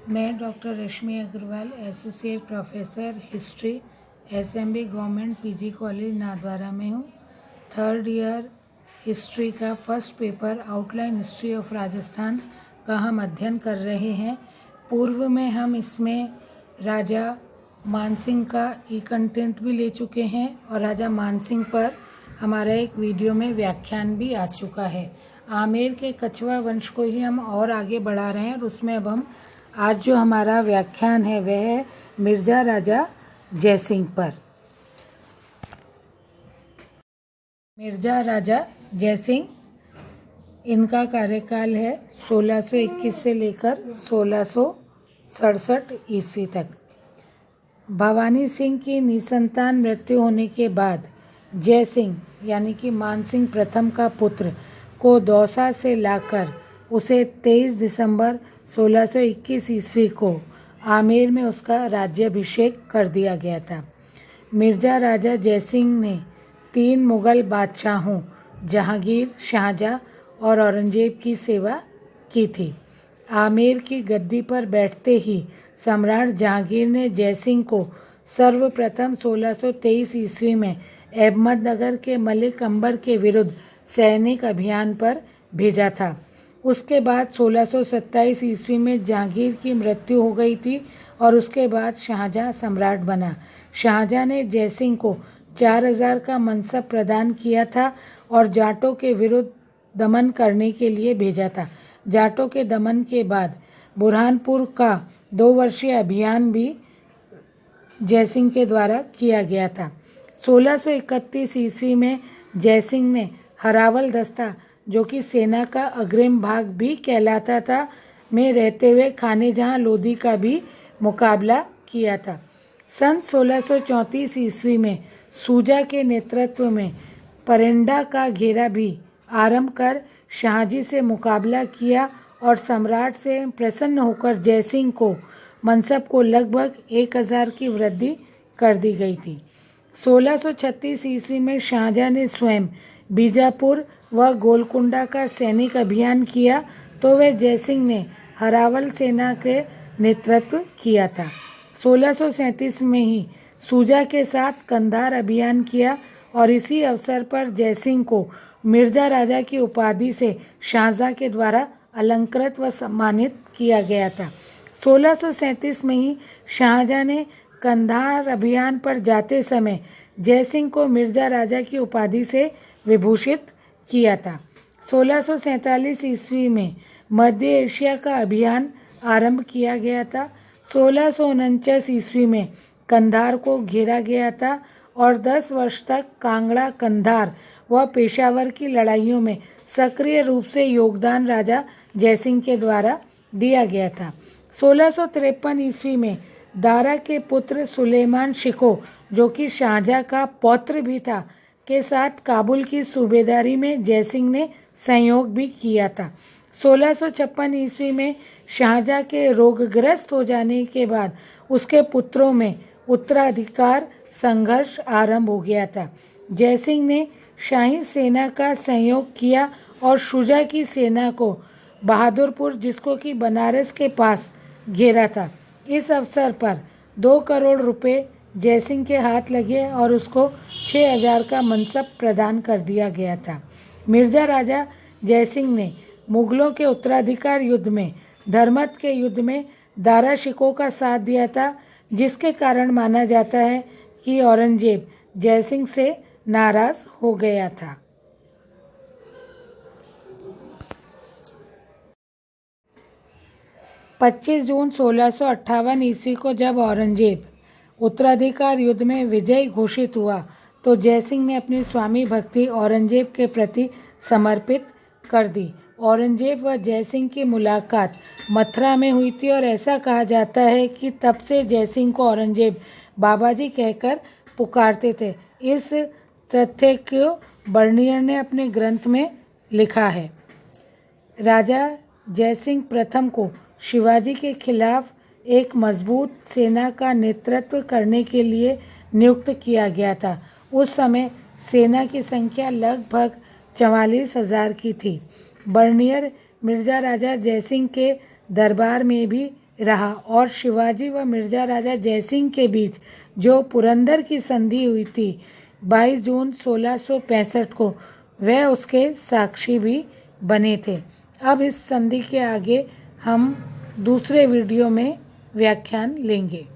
मैं doctor Rashmi Agrawal, associate professor history, SMB government PG college Nathdwara में हूँ। थर्ड ईयर हिस्ट्री का first paper outline history of Rajasthan का हम अध्ययन कर रहे हैं। पूर्व में हम इसमें राजा मानसिंह का ई कंटेंट भी ले चुके हैं और राजा मानसिंह पर हमारा एक वीडियो में व्याख्यान भी आ चुका है। आमेर के कछवा वंश को ही हम और आगे बढ़ा रहे हैं और उसमें अब हम आज जो हमारा व्याख्यान है वह है मिर्जा राजा जयसिंह पर। मिर्जा राजा जयसिंह, इनका कार्यकाल है 1621 से लेकर 1667 ईस्वी तक। भवानी सिंह की निसंतान मृत्यु होने के बाद जयसिंह यानी कि मानसिंह प्रथम का पुत्र को दौसा से लाकर उसे 23 दिसंबर 1621 ईस्वी को आमेर में उसका राज्याभिषेक कर दिया गया था। मिर्जा राजा जयसिंह ने 3 मुगल बादशाहों जहांगीर, शाहजहां और औरंगजेब की सेवा की थी। आमेर की गद्दी पर बैठते ही सम्राट जहांगीर ने जयसिंह को सर्वप्रथम 1623 ईस्वी में अहमदनगर के मलिक अंबर के विरुद्ध सैनिक अभियान पर भेजा था। उसके बाद 1627 ईस्वी में जहांगीर की मृत्यु हो गई थी और उसके बाद शाहजहां सम्राट बना। शाहजहां ने जयसिंह को 4000 का मनसब प्रदान किया था और जाटों के विरुद्ध दमन करने के लिए भेजा था। जाटों के दमन के बाद बुरहानपुर का 2 वर्षीय अभियान भी जयसिंह के द्वारा किया गया था। 1631 ईस्वी में जयसिंह ने हरावल दस्ता, जो कि सेना का अग्रिम भाग भी कहलाता था, में रहते हुए खानेजहां लोधी का भी मुकाबला किया था। सन 1634 ईस्वी में सूजा के नेतृत्व में परिंडा का घेरा भी आरंभ कर शाहजी से मुकाबला किया और सम्राट से प्रसन्न होकर जयसिंह को मनसब को लगभग 1000 की वृद्धि कर दी गई थी। 1636 ईस्वी में शाहजहां ने स्वयं बीजापुर व गोलकुंडा का सैनिक अभियान किया तो वह जयसिंह ने हरावल सेना के नेतृत्व किया था। 1637 में ही सूजा के साथ कंधार अभियान किया और इसी अवसर पर जयसिंह को मिर्जा राजा की उपाधि से शाहजहां के द्वारा अलंकृत व सम्मानित किया गया था। 1637 में ही शाहजहां ने कंधार अभियान पर जाते समय जयसिंह को मिर्जा राजा की उपाधि से विभूषित किया था। 1647 ईस्वी में मध्य एशिया का अभियान आरंभ किया गया था। 1649 ईस्वी में कंधार को घेरा गया था और 10 वर्ष तक कांगड़ा, कंधार व पेशावर की लड़ाइयों में सक्रिय रूप से योगदान राजा जयसिंह के द्वारा दिया गया था। 1653 ईस्वी में दारा के पुत्र सुलेमान शिको, जो कि शाहजहां का पौत्र भी था, के साथ काबुल की सूबेदारी में जयसिंह ने सहयोग भी किया था। 1656 ईस्वी में शाहजहां के रोगग्रस्त हो जाने के बाद उसके पुत्रों में उत्तराधिकार संघर्ष आरंभ हो गया था। जयसिंह ने शाही सेना का सहयोग किया और शुजा की सेना को बहादुरपुर, जिसको कि बनारस के पास, घेरा था। इस अवसर पर 2 करोड़ रुपए जयसिंह के हाथ लगे और उसको 6000 का मनसब प्रदान कर दिया गया था। मिर्जा राजा जयसिंह ने मुगलों के उत्तराधिकार युद्ध में, धर्मत के युद्ध में दारा शिकोह का साथ दिया था, जिसके कारण माना जाता है कि औरंगजेब जयसिंह से नाराज हो गया था। पच्चीस जून 1658 ईस्वी को जब औरंगजेब उत्तराधिकार युद्ध में विजयी घोषित हुआ तो जयसिंह ने अपनी स्वामी भक्ति औरंगजेब के प्रति समर्पित कर दी। औरंगजेब व जयसिंह की मुलाकात मथुरा में हुई थी और ऐसा कहा जाता है कि तब से जयसिंह को औरंगजेब बाबाजी कहकर पुकारते थे। इस तथ्य को बर्नियर ने अपने ग्रंथ में लिखा है। राजा जयसिंह प्रथम को शिवाजी के खिलाफ एक मजबूत सेना का नेतृत्व करने के लिए नियुक्त किया गया था। उस समय सेना की संख्या लगभग 44,000 की थी। बर्नियर मिर्जा राजा जयसिंह के दरबार में भी रहा और शिवाजी व मिर्जा राजा जयसिंह के बीच जो पुरंदर की संधि हुई थी 22 जून 1665 को, वह उसके साक्षी भी बने थे। अब इस संधि के आगे हम दूसरे वीडियो में व्याख्यान लेंगे।